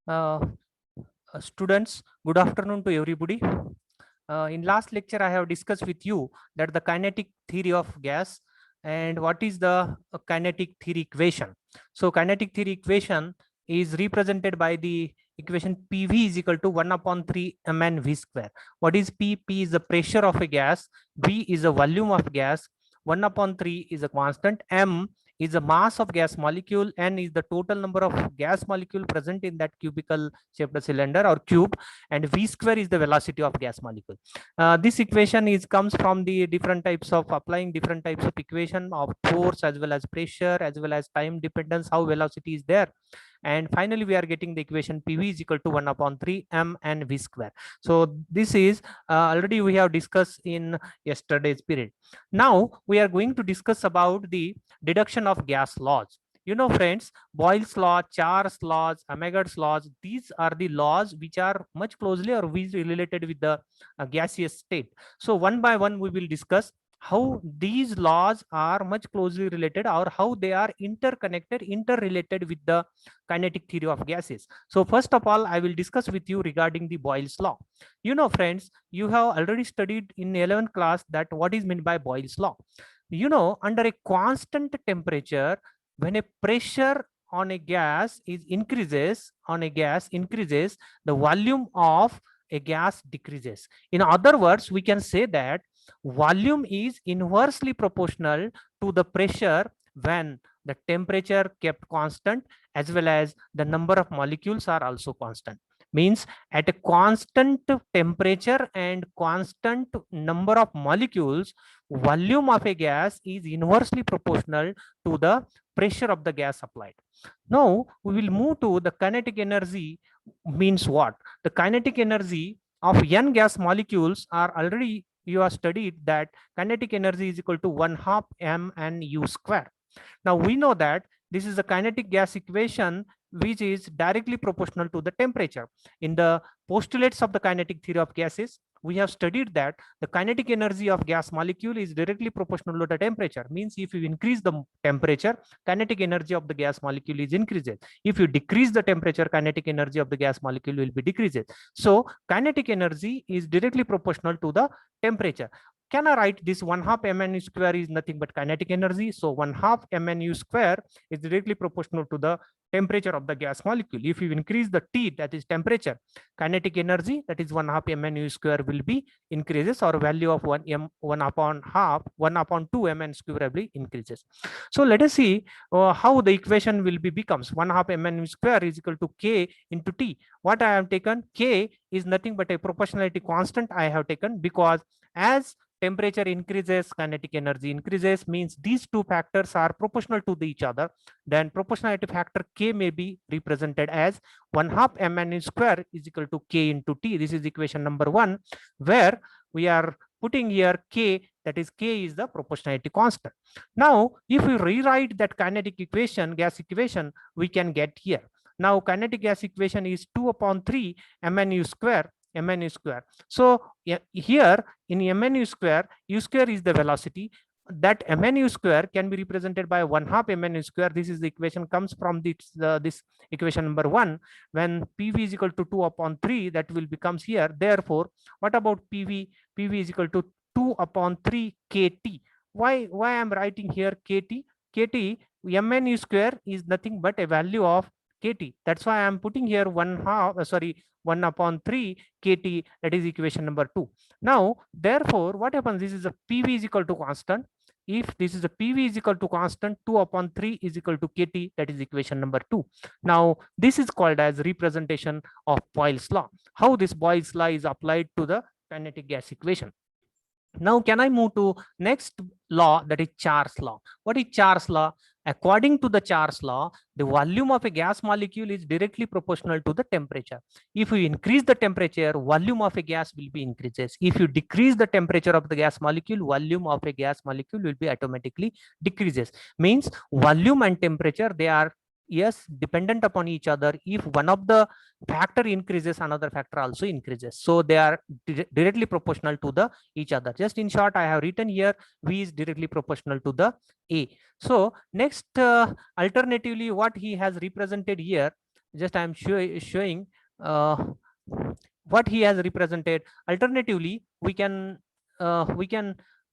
Uh, Students, good afternoon to everybody. In last lecture, I have discussed with you that the kinetic theory of gas and what is the kinetic theory equation. So kinetic theory equation is represented by the equation PV is equal to 1 upon 3 mn v square. What is P? P is the pressure of a gas, V is the volume of gas, 1 upon 3 is a constant, M is the mass of gas molecule, N is the total number of gas molecule present in that cubical shaped cylinder or cube, and V square is the velocity of gas molecule. This equation comes from the different types of applying different types of equation of force as well as pressure as well as time dependence, how velocity is there. And finally, we are getting the equation PV is equal to 1 upon 3 m and V square. So this is already we have discussed in yesterday's period. Now we are going to discuss about the deduction of gas laws. You know, friends, Boyle's law, Char's laws, Avogadro's laws, these are the laws which are much closely or which related with the gaseous state. So one by one, we will discuss how these laws are much closely related or how they are interconnected, interrelated with the kinetic theory of gases. So first of all, I will discuss with you regarding the Boyle's law. You know, friends, you have already studied in 11th class that what is meant by Boyle's law. You know, under a constant temperature, when a pressure on a gas is increases, the volume of a gas decreases. In other words, we can say that volume is inversely proportional to the pressure when the temperature kept constant as well as the number of molecules are also constant. Means at a constant temperature and constant number of molecules, volume of a gas is inversely proportional to the pressure of the gas applied. Now we will move to the kinetic energy. Means what? The kinetic energy of n gas molecules are already you have studied that kinetic energy is equal to 1/2 m and u square. Now we know that this is a kinetic gas equation which is directly proportional to the temperature. In the postulates of the kinetic theory of gases, we have studied that the kinetic energy of gas molecule is directly proportional to the temperature. Means if you increase the temperature, kinetic energy of the gas molecule is increases. If you decrease the temperature, kinetic energy of the gas molecule will be decreases. So kinetic energy is directly proportional to the temperature. Can I write this 1/2 mnu square is nothing but kinetic energy? So 1/2 mnu square is directly proportional to the temperature of the gas molecule. If you increase the T, that is temperature, kinetic energy, that is 1/2 mnu square will be increases, or value of 1 upon half, 1 upon 2 mn square will be increases. So let us see how the equation will be becomes 1/2 mnu square is equal to K into T. What I have taken, K is nothing but a proportionality constant I have taken, because as temperature increases, kinetic energy increases, means these two factors are proportional to each other. Then proportionality factor K may be represented as 1/2 mn square is equal to K into T. This is equation number 1, where we are putting here K, that is K is the proportionality constant. Now, if we rewrite that kinetic equation, gas equation, we can get here. Now, kinetic gas equation is 2 upon 3 mnu square. So here in mnu square, u square is the velocity. That mnu square can be represented by 1/2 mnu square. This is the equation comes from this equation number 1. When PV is equal to 2 upon 3, that will becomes here. Therefore, what about PV? PV is equal to 2 upon 3 KT. Why I'm writing here KT? KT, mnu square is nothing but a value of KT. That's why I'm putting here 1 upon 3 KT, that is equation number 2. Now, therefore, what happens? This is a PV is equal to constant. If this is a PV is equal to constant, 2 upon 3 is equal to KT, that is equation number 2. Now, this is called as representation of Boyle's law. How this Boyle's law is applied to the kinetic gas equation. Now, can I move to next law, that is Char's law? What is Char's law? According to the Char's law, the volume of a gas molecule is directly proportional to the temperature. If you increase the temperature, volume of a gas will be increases. If you decrease the temperature of the gas molecule, volume of a gas molecule will be automatically decreases. Means volume and temperature, they are dependent upon each other. If one of the factor increases, another factor also increases. So they are directly proportional to the each other. Just in short, I have written here V is directly proportional to the A. So next, alternatively, what he has represented here, just I am showing uh, what he has represented. Alternatively, we can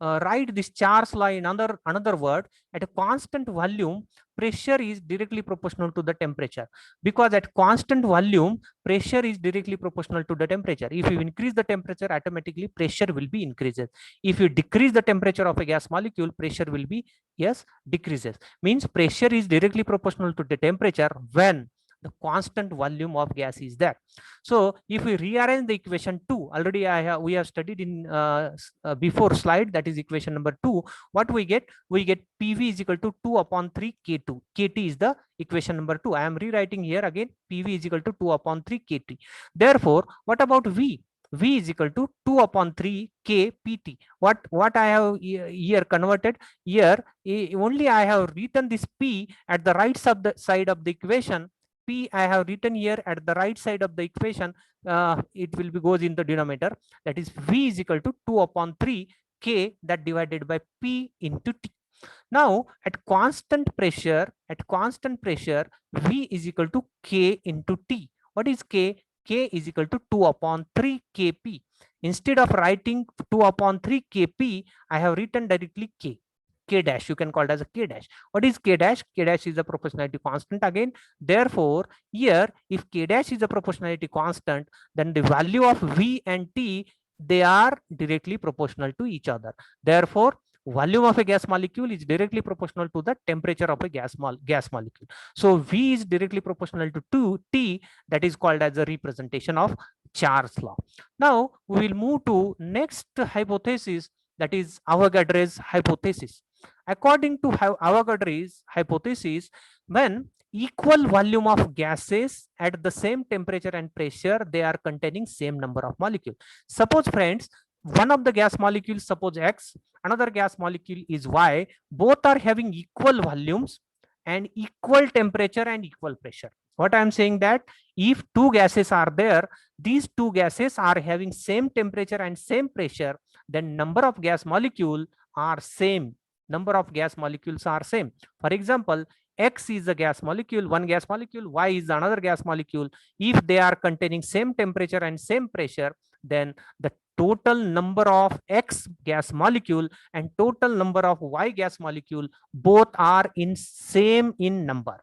write this Charles law in another word. At a constant volume, pressure is directly proportional to the temperature, because at constant volume, pressure is directly proportional to the temperature. If you increase the temperature, automatically pressure will be increases. If you decrease the temperature of a gas molecule, pressure will be, yes, decreases. Means pressure is directly proportional to the temperature when the constant volume of gas is there. So if we rearrange the equation 2, already we have studied in before slide, that is equation number 2. What we get? We get PV is equal to 2 upon 3 K2. KT is the equation number 2. I am rewriting here again. PV is equal to 2 upon 3 KT. Therefore, what about V? V is equal to 2 upon 3 K PT. What I have here converted here, only I have written this P at the right side of the equation. P I have written here at the right side of the equation. It will be goes in the denominator. That is V is equal to 2 upon 3 K, that divided by P into T. Now at constant pressure, V is equal to K into T. What is K? K is equal to 2 upon 3 Kp. Instead of writing 2 upon 3 Kp, I have written directly K. K dash, you can call it as a K dash. What is K dash? K dash is a proportionality constant again. Therefore, here, if K dash is a proportionality constant, then the value of V and T, they are directly proportional to each other. Therefore, volume of a gas molecule is directly proportional to the temperature of a gas molecule. So V is directly proportional to T, that is called as a representation of Charles law. Now we will move to next hypothesis, that is Avogadro's hypothesis. According to Avogadro's hypothesis, when equal volume of gases at the same temperature and pressure, they are containing same number of molecules. Suppose, friends, one of the gas molecules, suppose X, another gas molecule is Y, both are having equal volumes and equal temperature and equal pressure. What I am saying, that if two gases are there, these two gases are having same temperature and same pressure, then number of gas molecules are same. Number of gas molecules are same. For example, X is a gas molecule, one gas molecule, Y is another gas molecule. If they are containing same temperature and same pressure, then the total number of X gas molecule and total number of Y gas molecule, both are in same in number.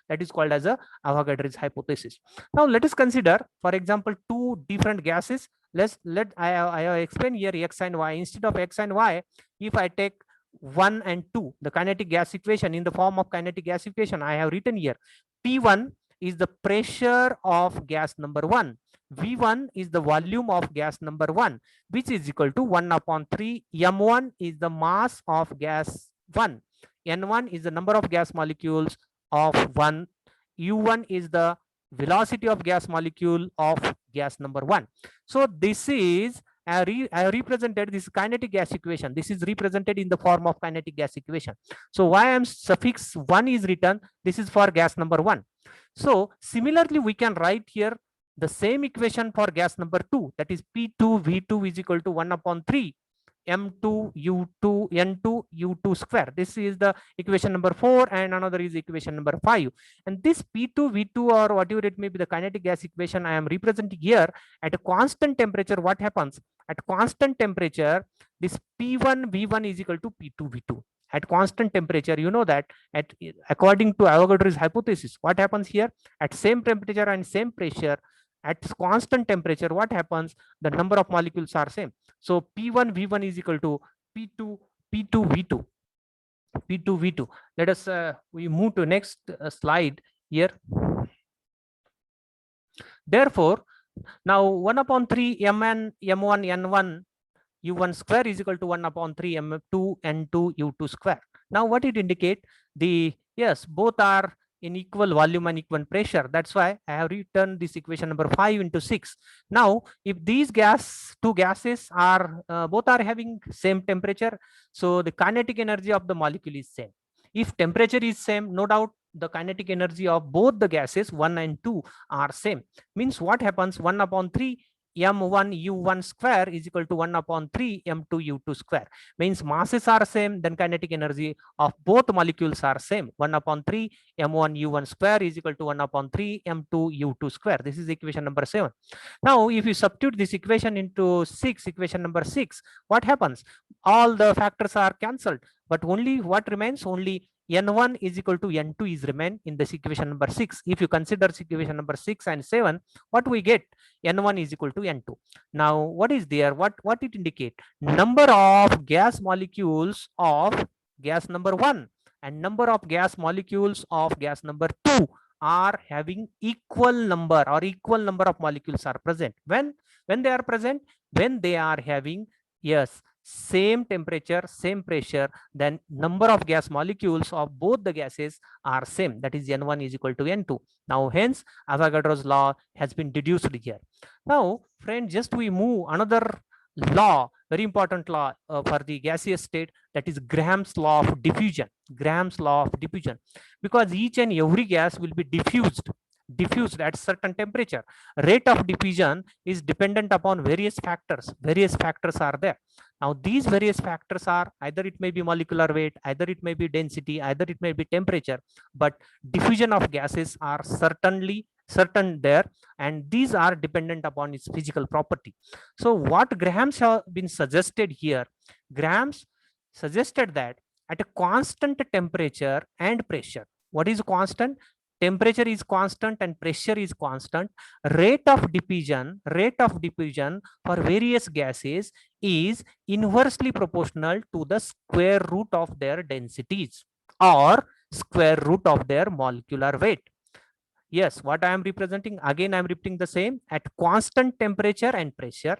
That is called as a Avogadro's hypothesis. Now let us consider, for example, two different gases. I explain here X and Y. Instead of X and Y, if I take 1 and 2, the kinetic gas equation, in the form of kinetic gas equation, I have written here P1 is the pressure of gas number 1. V1 is the volume of gas number 1, which is equal to 1 upon 3. M1 is the mass of gas 1. N1 is the number of gas molecules of 1. U1 is the velocity of gas molecule of gas number 1. So this is, I represented this kinetic gas equation. This is represented in the form of kinetic gas equation. So YM suffix 1 is written. This is for gas number 1. So similarly, we can write here the same equation for gas number 2, that is P2 V2 is equal to 1 upon 3 M2 U2 N2 U2 square. This is the equation number 4, and another is equation number 5. And this P2 V2, or whatever it may be, the kinetic gas equation I am representing here. At a constant temperature, what happens? At constant temperature, this P1 V1 is equal to P2 V2. At constant temperature, you know that according to Avogadro's hypothesis, what happens here? At same temperature and same pressure, at constant temperature, what happens? The number of molecules are same. So P1 V1 is equal to P2 V2. P2 V2. Let us we move to next slide here. Therefore, now 1 upon 3 Mn M1 N1 U1 square is equal to 1 upon 3 M2 N2 U2 square. Now what it indicate? Yes, both are in equal volume and equal pressure. That's why I have written this equation number 5 into 6. Now, if these two gases are both are having same temperature, so the kinetic energy of the molecule is same. If temperature is same, no doubt the kinetic energy of both the gases 1 and 2 are same. Means what happens? 1 upon 3 m1 u1 square is equal to 1 upon 3 m2 u2 square. Means masses are same, then kinetic energy of both molecules are same. 1 upon 3 m1 u1 square is equal to 1 upon 3 m2 u2 square. This is equation number 7. Now if you substitute this equation into equation number 6, what happens? All the factors are cancelled, but only what remains? Only n1 is equal to n2 is remain in this equation number 6. If you consider equation number 6 and 7, what we get? N1 is equal to N2. Now what is there? What it indicate? Number of gas molecules of gas number 1 and number of gas molecules of gas number 2 are having equal number, or equal number of molecules are present. When they are present? When they are having, yes, same temperature, same pressure, then number of gas molecules of both the gases are same. That is N1 is equal to N2. Now hence Avogadro's law has been deduced here. Now friend, just we move another law, very important law for the gaseous state, that is Graham's law of diffusion. Graham's law of diffusion, because each and every gas will be diffused at certain temperature. Rate of diffusion is dependent upon various factors. Various factors are there. Now these various factors are either it may be molecular weight, either it may be density, either it may be temperature, but diffusion of gases are certainly certain there, and these are dependent upon its physical property. So what Graham's have been suggested here? Graham's suggested that at a constant temperature and pressure, what is constant? Temperature is constant and pressure is constant. Rate of diffusion for various gases is inversely proportional to the square root of their densities or square root of their molecular weight. Yes, what I am representing, again I am repeating the same. At constant temperature and pressure,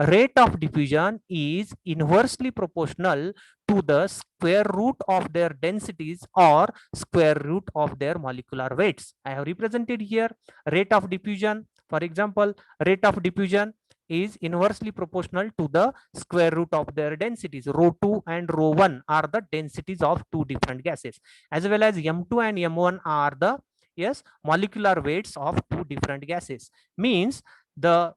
rate of diffusion is inversely proportional to the square root of their densities or square root of their molecular weights. I have represented here rate of diffusion. For example, rate of diffusion is inversely proportional to the square root of their densities. Rho2 and Rho1 are the densities of two different gases, as well as M2 and M1 are the, yes, molecular weights of two different gases. Means the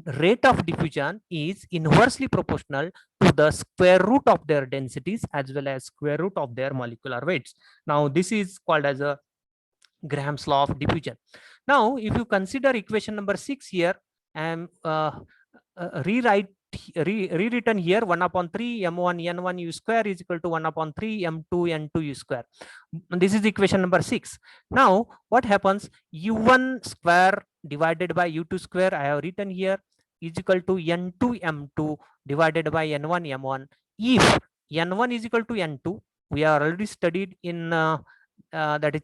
rate of diffusion is inversely proportional to the square root of their densities as well as square root of their molecular weights. Now this is called as a Graham's law of diffusion. Now if you consider equation number 6 here, and rewritten here 1 upon 3 m1 n1 u square is equal to 1 upon 3 m2 n2 u square. This is equation number 6. Now what happens? U1 square divided by u2 square, I have written here, is equal to n2 m2 divided by n1 m1. If n1 is equal to n2, we are already studied in that is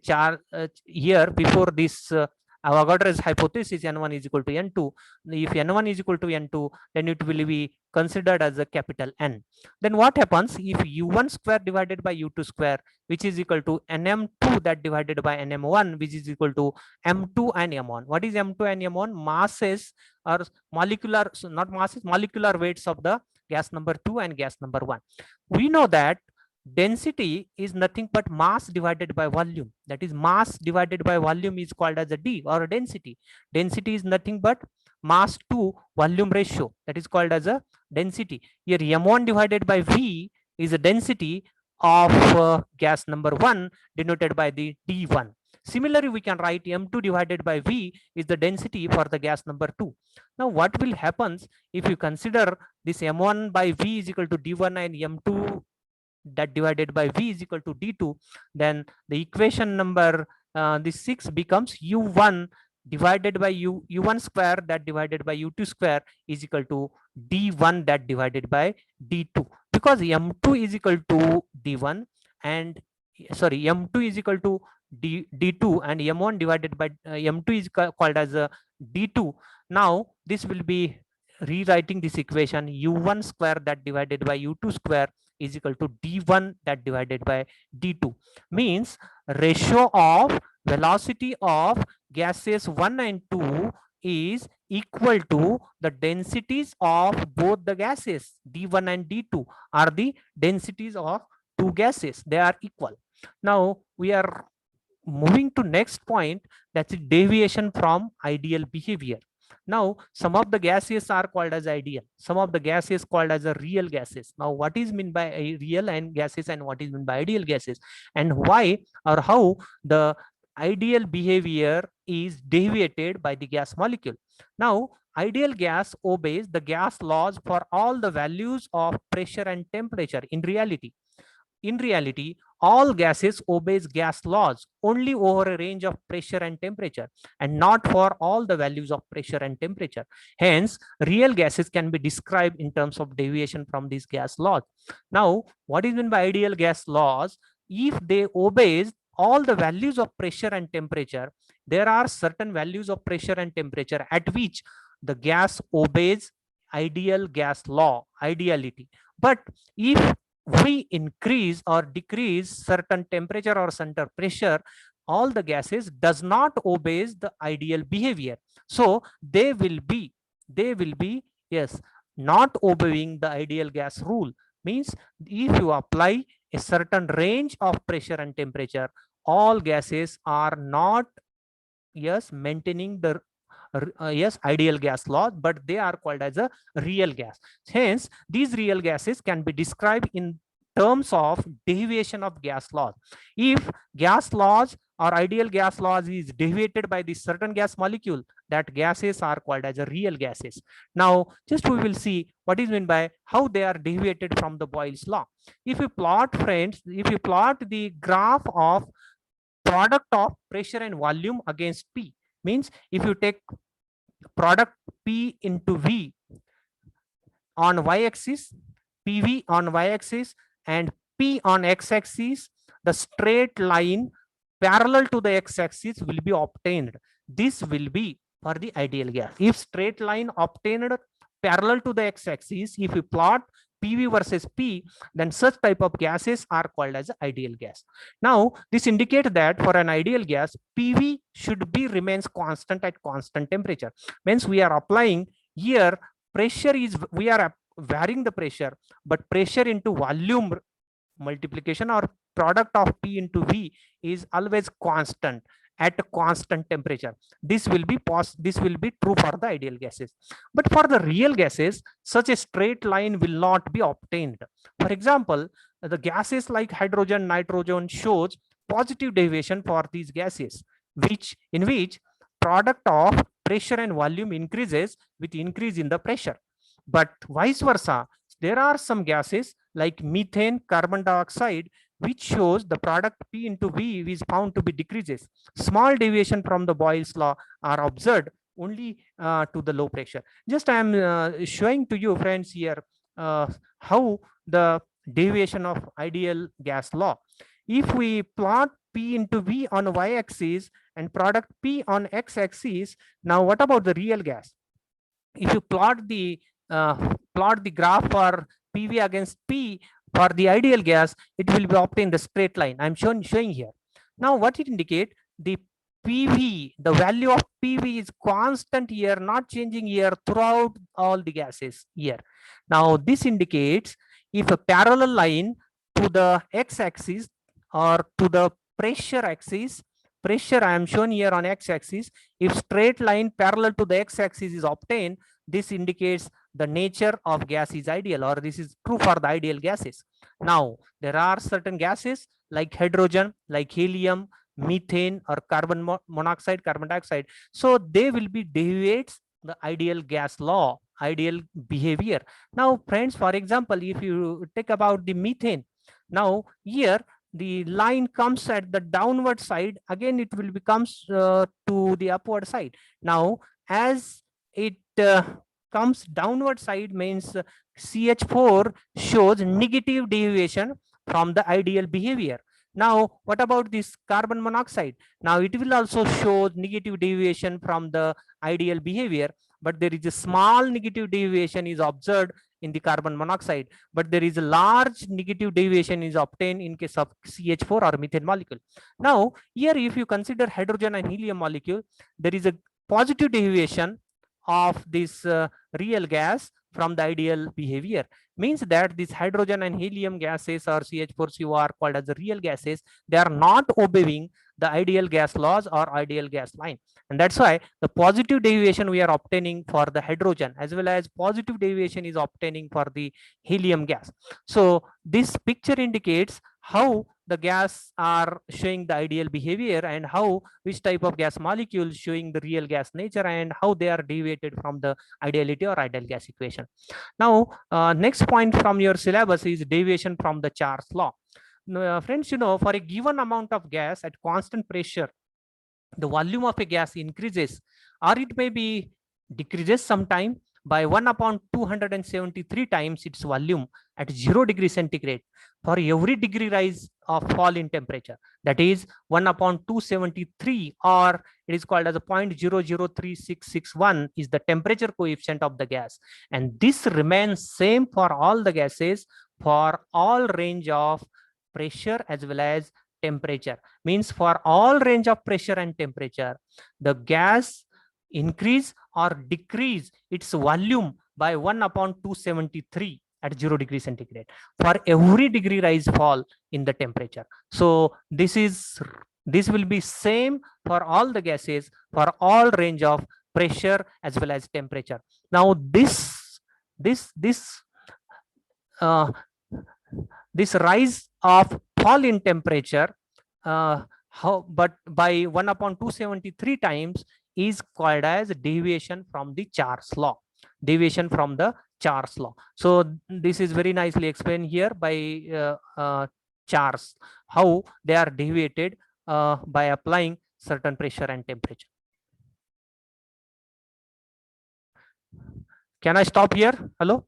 here before this Avogadro's hypothesis, n1 is equal to n2. If n1 is equal to n2, then it will be considered as a capital N. Then what happens if u1 square divided by u2 square, which is equal to nm2 that divided by nm1, which is equal to m2 and m1. What is m2 and m1? Masses or molecular, not masses, molecular weights of the gas number 2 and gas number 1. We know that density is nothing but mass divided by volume. That is, mass divided by volume is called as a D, or a density. Density is nothing but mass to volume ratio. That is called as a density. Here m1 divided by V is a density of gas number 1 denoted by the D1. Similarly, we can write m2 divided by V is the density for the gas number 2. Now what will happen if you consider this m1 by V is equal to D1 and m2 that divided by V is equal to D2, then the equation number this 6 becomes U1 divided by U1 square that divided by U2 square is equal to D1 that divided by D2, because M2 is equal to D1 and sorry, M2 is equal to D2 and M1 divided by M2 is called as a D2. Now this will be rewriting this equation, U1 square that divided by U2 square is equal to D1 that divided by D2. Means ratio of velocity of gases 1 and 2 is equal to the densities of both the gases. D1 and D2 are the densities of two gases. They are equal. Now we are moving to next point, that's deviation from ideal behavior. Now, some of the gases are called as ideal, some of the gases called as a real gases. Now, what is meant by a real and gases and what is meant by ideal gases, and why or how the ideal behavior is deviated by the gas molecule. Now, ideal gas obeys the gas laws for all the values of pressure and temperature. In reality, all gases obeys gas laws only over a range of pressure and temperature, and not for all the values of pressure and temperature. Hence, real gases can be described in terms of deviation from these gas laws. Now, what is meant by ideal gas laws? If they obeys all the values of pressure and temperature, there are certain values of pressure and temperature at which the gas obeys ideal gas law, ideality. But if we increase or decrease certain temperature or certain pressure, all the gases does not obeys the ideal behavior. So they will be, yes, not obeying the ideal gas rule. Means if you apply a certain range of pressure and temperature, all gases are not, yes, maintaining the yes, ideal gas law, but they are called as a real gas. Hence, these real gases can be described in terms of deviation of gas laws. If gas laws or ideal gas laws is deviated by this certain gas molecule, that gases are called as a real gases. Now, just we will see what is meant by how they are deviated from the Boyle's law. If you plot, friends, if you plot the graph of product of pressure and volume against P, means if you take product P into V on y-axis, PV on y-axis, and P on x-axis, the straight line parallel to the x-axis will be obtained. This will be for the ideal gas. If straight line obtained parallel to the x-axis, if we plot PV versus P, then such type of gases are called as ideal gas. Now, this indicates that for an ideal gas, PV should be remains constant at constant temperature. Means we are applying here pressure is, we are varying the pressure, but pressure into volume multiplication or product of P into V is always constant at a constant temperature. This will be true for the ideal gases. But for the real gases, such a straight line will not be obtained. For example, the gases like hydrogen, nitrogen shows positive deviation for these gases, in which product of pressure and volume increases with increase in the pressure. But vice versa, there are some gases like methane, carbon dioxide, which shows the product P into V is found to be decreases. Small deviation from the Boyle's law are observed only to the low pressure. Just I am showing to you, friends, here how the deviation of ideal gas law. If we plot P into V on y-axis and product P on x-axis, now what about the real gas? If you plot the graph for PV against P for the ideal gas, it will be obtained the straight line. I'm showing here. Now, what it indicate, the PV, the value of PV is constant here, not changing here throughout all the gases here. Now, this indicates if a parallel line to the x-axis or to the pressure axis, pressure I am shown here on x-axis, if straight line parallel to the x-axis is obtained, this indicates the nature of gas is ideal, or this is true for the ideal gases. Now, there are certain gases like hydrogen, like helium, methane, or carbon monoxide, carbon dioxide. So they will be deviates the ideal gas law, ideal behavior. Now, friends, for example, if you take about the methane, now here the line comes at the downward side, again it will becomes to the upward side. Now, as it comes downward side, means CH4 shows negative deviation from the ideal behavior. Now, what about this carbon monoxide? Now, it will also show negative deviation from the ideal behavior, but there is a small negative deviation is observed in the carbon monoxide, but there is a large negative deviation is obtained in case of CH4 or methane molecule. Now, here if you consider hydrogen and helium molecule, there is a positive deviation of this real gas, from the ideal behavior. Means that these hydrogen and helium gases or CH4CO are called as the real gases. They are not obeying the ideal gas laws or ideal gas line. And that's why the positive deviation we are obtaining for the hydrogen as well as positive deviation is obtaining for the helium gas. So this picture indicates how the gas are showing the ideal behavior and how which type of gas molecules showing the real gas nature and how they are deviated from the ideality or ideal gas equation. Now, next point from your syllabus is deviation from the Char's law. Friends, for a given amount of gas at constant pressure, the volume of a gas increases or it may be decreases sometime by 1 upon 273 times its volume at 0 degree centigrade for every degree rise of fall in temperature. That is 1 upon 273, or it is called as a 0.003661 is the temperature coefficient of the gas. And this remains same for all the gases for all range of pressure as well as temperature. Means for all range of pressure and temperature, the gas increase or decrease its volume by 1 upon 273 at 0 degree centigrade for every degree rise fall in the temperature. So this will be same for all the gases for all range of pressure as well as temperature. Now this rise of fall in temperature but by 1 upon 273 times is called as deviation from the Char's law. Deviation from the Char's law. So this is very nicely explained here by Char's, how they are deviated by applying certain pressure and temperature. Can I stop here? Hello?